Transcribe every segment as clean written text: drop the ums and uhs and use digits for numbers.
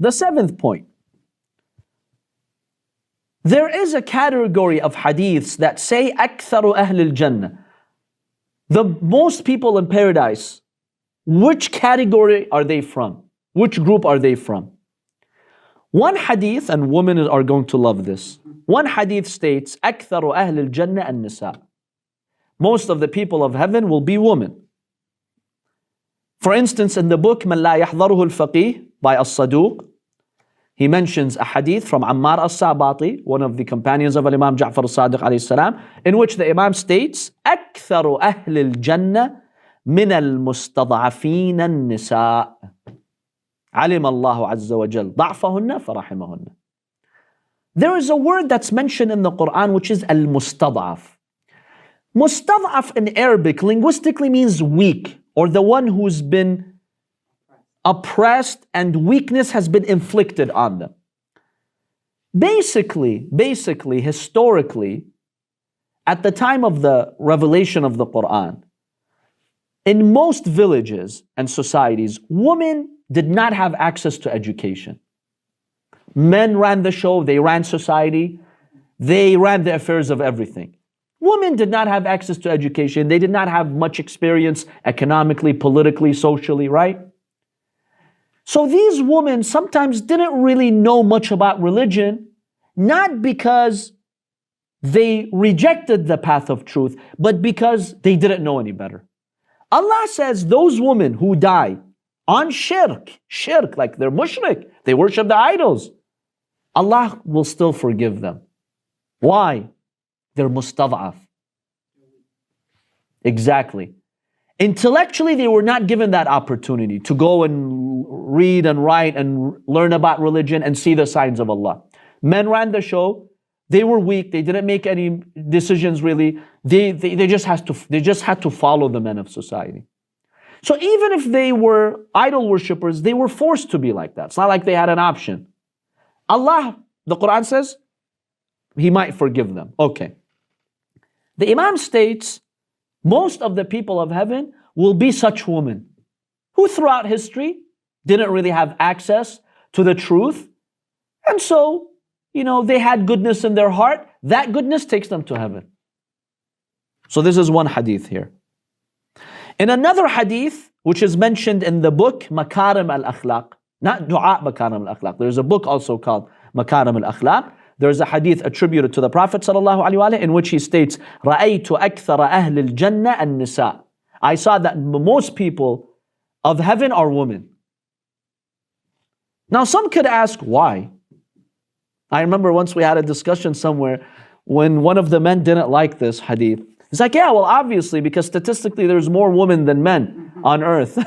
The seventh point. There is a category of hadiths that say أكثر أهل الجنة. The most people in paradise, which category are they from? Which group are they from? One hadith, and women are going to love this. One hadith states أكثر أهل الجنة النساء. Most of the people of heaven will be women. For instance, in the book من لا يحضره الفقيه by al-Sadiq, he mentions a hadith from Ammar al-Sabati, one of the companions of Imam Ja'far al-Sadiq alayhi salam, in which the Imam states, أكثر أهل الجنة من المستضعفين النساء. علم الله عز وجل ضعفهن فرحمهن. There is a word that's mentioned in the Quran which is al-Mustad'af. Mustad'af in Arabic linguistically means weak, or the one who's been oppressed and weakness has been inflicted on them. Basically, historically, at the time of the revelation of the Quran, in most villages and societies, women did not have access to education. Men ran the show, they ran society, they ran the affairs of everything. Women did not have access to education, they did not have much experience economically, politically, socially, right? So these women sometimes didn't really know much about religion, not because they rejected the path of truth, but because they didn't know any better. Allah says those women who die on shirk, like they're mushrik, they worship the idols, Allah will still forgive them. Why? They're mustad'af. Exactly. Intellectually, they were not given that opportunity to go and read and write and learn about religion and see the signs of Allah. Men ran the show. They were weak. They didn't make any decisions really. They just had to follow the men of society. So even if they were idol worshippers, they were forced to be like that. It's not like they had an option. Allah, the Quran says, He might forgive them. Okay. The Imam states, most of the people of heaven will be such women who throughout history didn't really have access to the truth. And so, they had goodness in their heart. That goodness takes them to heaven. So this is one hadith here. In another hadith, which is mentioned in the book Makarim al-Akhlaq, not Dua Makarim al-Akhlaq, there's a book also called Makarim al-Akhlaq. There's a hadith attributed to the Prophet ﷺ in which he states, رَأَيْتُ أَكْثَرَ أَهْلِ الْجَنَّةِ النِّسَاءِ. I saw that most people of heaven are women. Now some could ask, why? I remember once we had a discussion somewhere when one of the men didn't like this hadith. He's like, yeah, well obviously, because statistically there's more women than men on earth.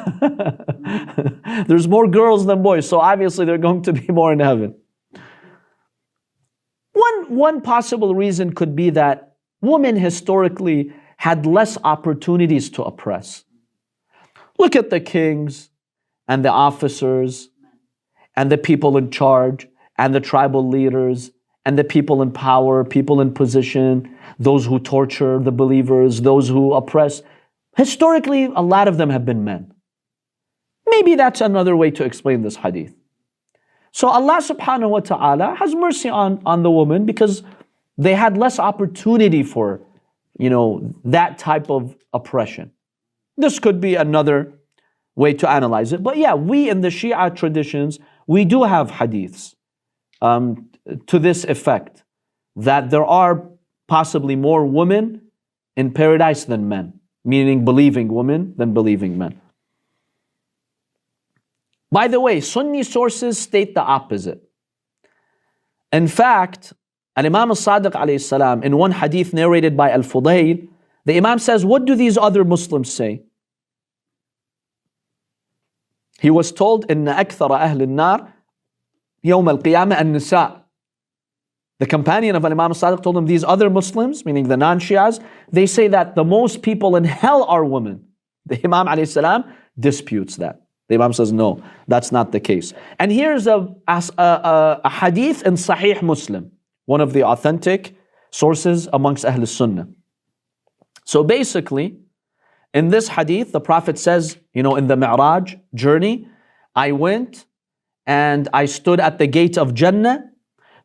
There's more girls than boys, so obviously they're going to be more in heaven. One possible reason could be that women historically had less opportunities to oppress. Look at the kings and the officers and the people in charge and the tribal leaders and the people in power, people in position, those who torture the believers, those who oppress. Historically, a lot of them have been men. Maybe that's another way to explain this hadith. So Allah subhanahu wa ta'ala has mercy on the woman because they had less opportunity for, that type of oppression. This could be another way to analyze it. But yeah, we in the Shia traditions, we do have hadiths to this effect, that there are possibly more women in paradise than men, meaning believing women than believing men. By the way, Sunni sources state the opposite. In fact, Imam al-Sadiq alayhi salam, in one hadith narrated by al-Fudayl, the Imam says, what do these other Muslims say? He was told, إِنَّ أَكْثَرَ أَهْلِ النَّارِ يَوْمَ الْقِيَامَةِ النِّسَاءِ. The companion of Imam al-Sadiq told him, these other Muslims, meaning the non-Shias, they say that the most people in hell are women. The Imam alayhi salam disputes that. The Imam says, no, that's not the case. And here's a hadith in Sahih Muslim, one of the authentic sources amongst Ahl Sunnah. So basically, in this hadith, the Prophet says, in the Mi'raj journey, I went and I stood at the gate of Jannah.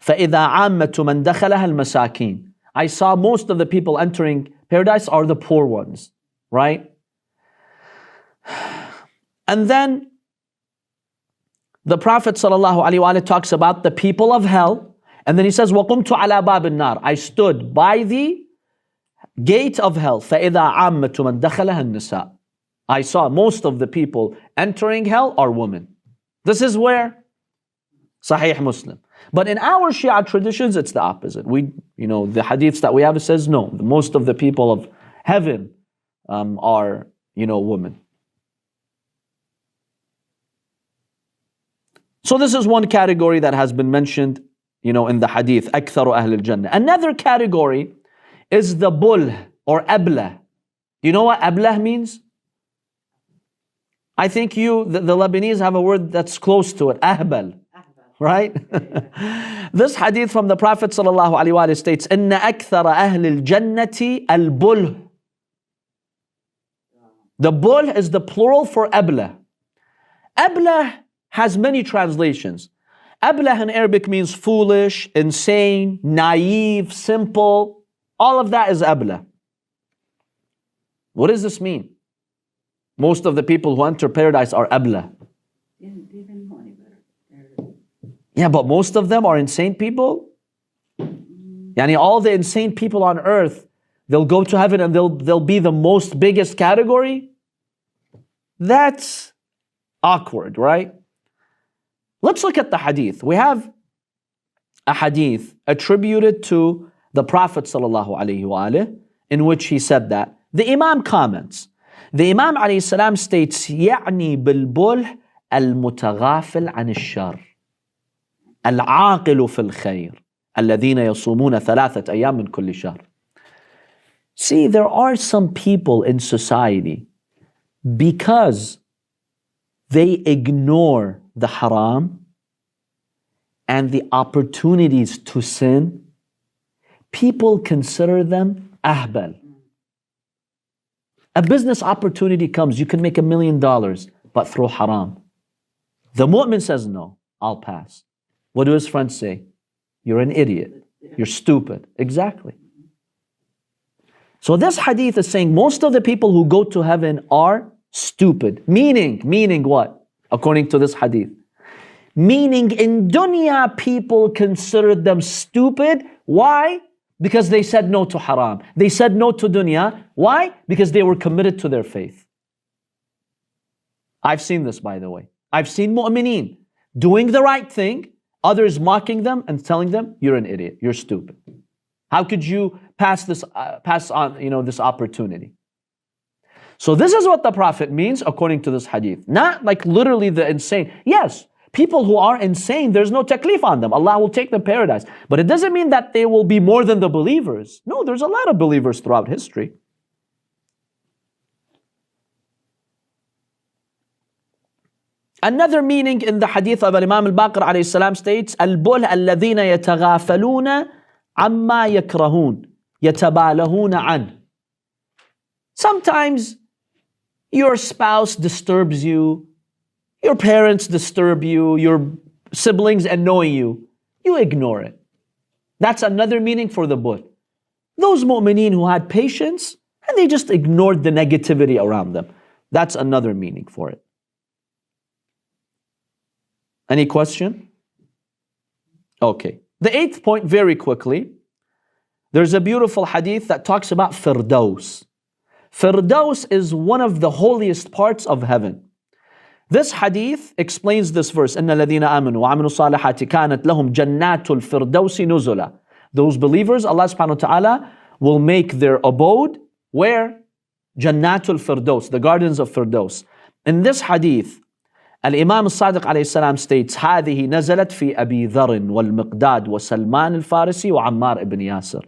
فَإِذَا عَامَّةُ مَنْ دَخَلَهَا الْمَسَاكِينَ. I saw most of the people entering paradise are the poor ones, right? And then the Prophet ﷺ talks about the people of hell, and then he says, وَقُمْتُ عَلَى بَابِ النَّارِ. I stood by the gate of hell. فَإِذَا عَامَّةُ مَنْ دَخَلَهَا النِّسَاء. I saw most of the people entering hell are women. This is where? Sahih Muslim. But in our Shia traditions, it's the opposite. The hadiths that we have, it says no. Most of the people of heaven are, women. So this is one category that has been mentioned, in the hadith. أكثر أهل الجنة. Another category is the bull or Ablah. You know what Ablah means? I think the Lebanese have a word that's close to it. Ahbal. Right? This hadith from the Prophet ﷺ states, إن أكثر أهل الجنة البله. The bull is the plural for Ablah. Ablah has many translations. Ablah in Arabic means foolish, insane, naive, simple. All of that is Ablah. What does this mean? Most of the people who enter paradise are Ablah. Yeah, but most of them are insane people. All the insane people on earth, they'll go to heaven and they'll be the most biggest category. That's awkward, right? Let's look at the hadith. We have a hadith attributed to the Prophet ﷺ in which he said that. The Imam comments. The Imam ﷺ states, يَعْنِي بِالْبُلْ الْمُتَغَافِلْ عَنِ الشَّرِّ العاقل في الخير الذين يصومون ثلاثة أيام من كل شهر. See, there are some people in society, because they ignore the haram and the opportunities to sin, people consider them ahbal. A business opportunity comes, you can make $1 million, but through haram. The mu'min says, no, I'll pass. What do his friends say? You're an idiot. You're stupid. Exactly. So this hadith is saying most of the people who go to heaven are stupid. Meaning what? According to this hadith. Meaning in dunya people considered them stupid. Why? Because they said no to haram. They said no to dunya. Why? Because they were committed to their faith. I've seen this, by the way. I've seen mu'mineen doing the right thing, others mocking them and telling them, you're an idiot, you're stupid. How could you pass on this opportunity? So this is what the Prophet means according to this hadith. Not like literally the insane. Yes, people who are insane, there's no taklif on them. Allah will take them paradise. But it doesn't mean that they will be more than the believers. No, there's a lot of believers throughout history. Another meaning in the hadith of Imam al-Baqer alayhi salam states, Al-Bull alladhina yataghafaluna amma yakrahun, yatabalahuna an. Sometimes your spouse disturbs you, your parents disturb you, your siblings annoy you. You ignore it. That's another meaning for the bull. Those mu'mineen who had patience and they just ignored the negativity around them. That's another meaning for it. Any question? Okay. The 8th point, very quickly. There's a beautiful hadith that talks about Firdaus. Firdaus is one of the holiest parts of heaven. This hadith explains this verse. إِنَّ الَّذِينَ آمَنُوا وَعَمِلُوا الصَّالِحَاتِ كَانَتْ لَهُمْ جَنَّاتُ الْفِرْدَوْسِ نُزُلًا. Those believers, Allah subhanahu wa ta'ala will make their abode where? Jannatul Firdous, the gardens of Firdaus. In this hadith, Al-Imam al-Sadiq alayhi salam states, هذه نزلت في أبي ذر والمقداد وسلمان الفارسي وعمار ibn Yasir.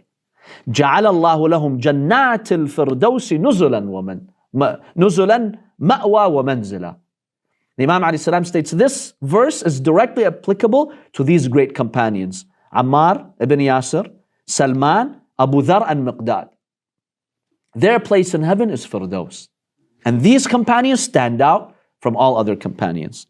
جعل الله لهم جنات الفردوس نزلا مأوى ومنزلا. The Imam alayhi salam states, this verse is directly applicable to these great companions. Ammar ibn Yasir, Salman, Abu Dhar and Miqdad. Their place in heaven is Firdaus. And these companions stand out from all other companions.